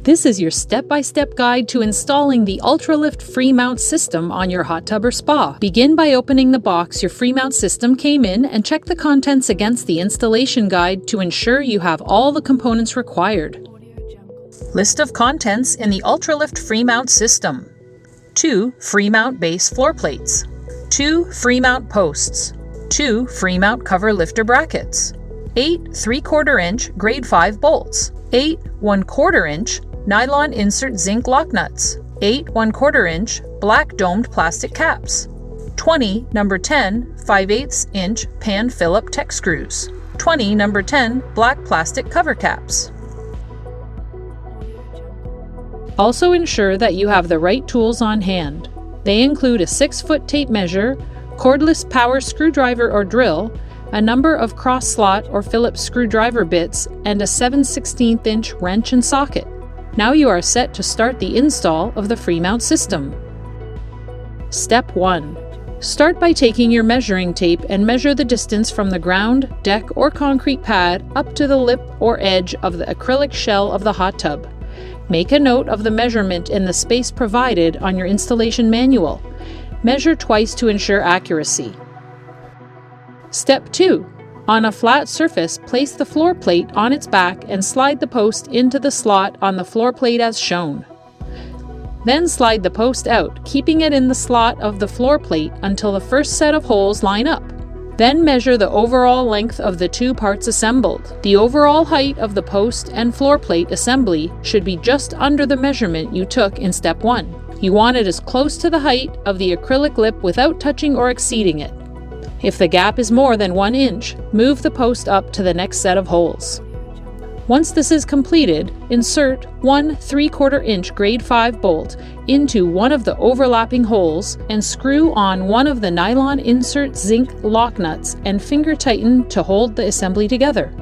This is your step-by-step guide to installing the Ultralift Freemount system on your hot tub or spa. Begin by opening the box your Freemount system came in and check the contents against the installation guide to ensure you have all the components required. List of contents in the Ultralift Freemount system. 2 Freemount base floor plates. 2 Freemount posts. 2 Freemount cover lifter brackets. 8 3/4 inch grade 5 bolts. 8 1/4 inch nylon insert zinc lock nuts, 8 1/4 inch black domed plastic caps, 20 number 10 5/8 inch pan Phillip tech screws, 20 number 10 black plastic cover caps. Also ensure that you have the right tools on hand. They include a 6-foot tape measure, cordless power screwdriver or drill, a number of cross slot or Phillips screwdriver bits, and a 7/16 inch wrench and socket. Now you are set to start the install of the Freemount system. Step 1. Start by taking your measuring tape and measure the distance from the ground, deck, or concrete pad up to the lip or edge of the acrylic shell of the hot tub. Make a note of the measurement in the space provided on your installation manual. Measure twice to ensure accuracy. Step 2. On a flat surface, place the floor plate on its back and slide the post into the slot on the floor plate as shown. Then slide the post out, keeping it in the slot of the floor plate until the first set of holes line up. Then measure the overall length of the 2 parts assembled. The overall height of the post and floor plate assembly should be just under the measurement you took in step 1. You want it as close to the height of the acrylic lip without touching or exceeding it. If the gap is more than 1 inch, move the post up to the next set of holes. Once this is completed, insert 1 3/4 inch grade 5 bolt into one of the overlapping holes and screw on one of the nylon insert zinc lock nuts and finger tighten to hold the assembly together.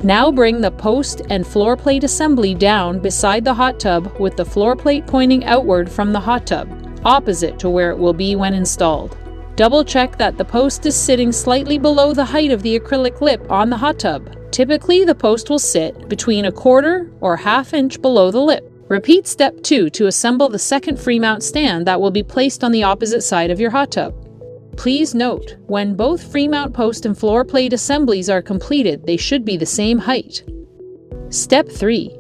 Now bring the post and floor plate assembly down beside the hot tub with the floor plate pointing outward from the hot tub, opposite to where it will be when installed. Double check that the post is sitting slightly below the height of the acrylic lip on the hot tub. Typically, the post will sit between 1/4 or 1/2 inch below the lip. Repeat step 2 to assemble the second Freemount stand that will be placed on the opposite side of your hot tub. Please note, when both Freemount post and floor plate assemblies are completed, they should be the same height. Step 3.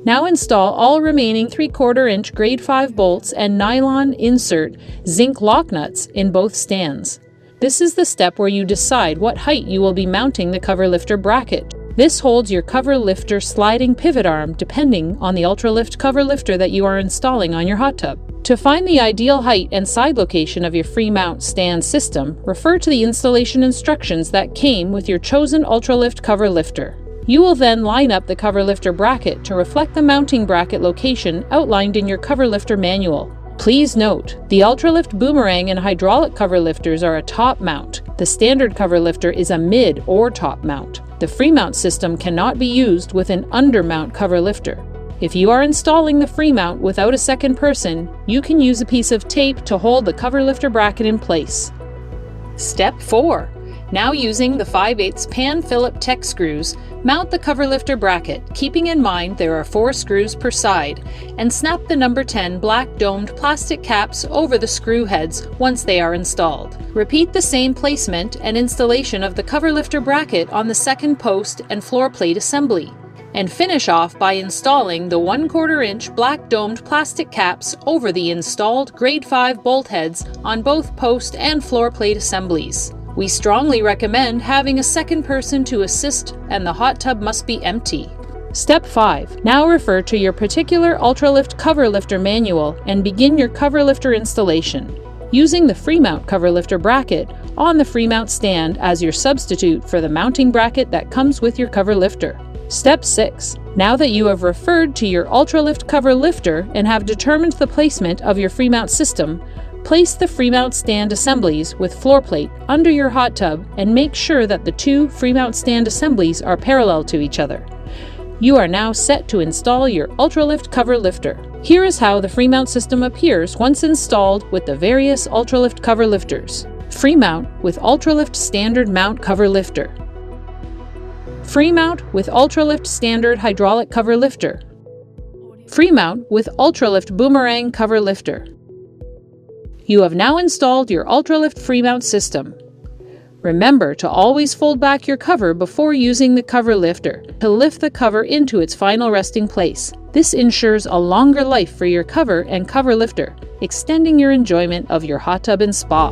Now install all remaining 3/4 inch grade 5 bolts and nylon insert zinc lock nuts in both stands. This is the step where you decide what height you will be mounting the cover lifter bracket. This holds your cover lifter sliding pivot arm depending on the Ultralift cover lifter that you are installing on your hot tub. To find the ideal height and side location of your Freemount stand system, refer to the installation instructions that came with your chosen Ultralift cover lifter. You will then line up the cover lifter bracket to reflect the mounting bracket location outlined in your cover lifter manual. Please note, the Ultralift boomerang and hydraulic cover lifters are a top mount. The standard cover lifter is a mid or top mount. The Freemount system cannot be used with an undermount cover lifter. If you are installing the Freemount without a second person, you can use a piece of tape to hold the cover lifter bracket in place. Step 4. Now using the 5/8 pan Phillip tech screws, mount the cover lifter bracket, keeping in mind there are 4 screws per side, and snap the number 10 black domed plastic caps over the screw heads once they are installed. Repeat the same placement and installation of the cover lifter bracket on the second post and floor plate assembly, and finish off by installing the 1/4 inch black domed plastic caps over the installed grade 5 bolt heads on both post and floor plate assemblies. We strongly recommend having a second person to assist, and the hot tub must be empty. Step 5. Now refer to your particular Ultralift cover lifter manual and begin your cover lifter installation, using the Freemount cover lifter bracket on the Freemount stand as your substitute for the mounting bracket that comes with your cover lifter. Step 6. Now that you have referred to your Ultralift cover lifter and have determined the placement of your Freemount system, place the Freemount stand assemblies with floor plate under your hot tub and make sure that the 2 Freemount stand assemblies are parallel to each other. You are now set to install your Ultralift cover lifter. Here is how the Freemount system appears once installed with the various Ultralift cover lifters. Freemount with Ultralift standard mount cover lifter. Freemount with Ultralift standard hydraulic cover lifter. Freemount with Ultralift Boomerang Cover Lifter. You have now installed your Ultralift Freemount system. Remember to always fold back your cover before using the cover lifter to lift the cover into its final resting place. This ensures a longer life for your cover and cover lifter, extending your enjoyment of your hot tub and spa.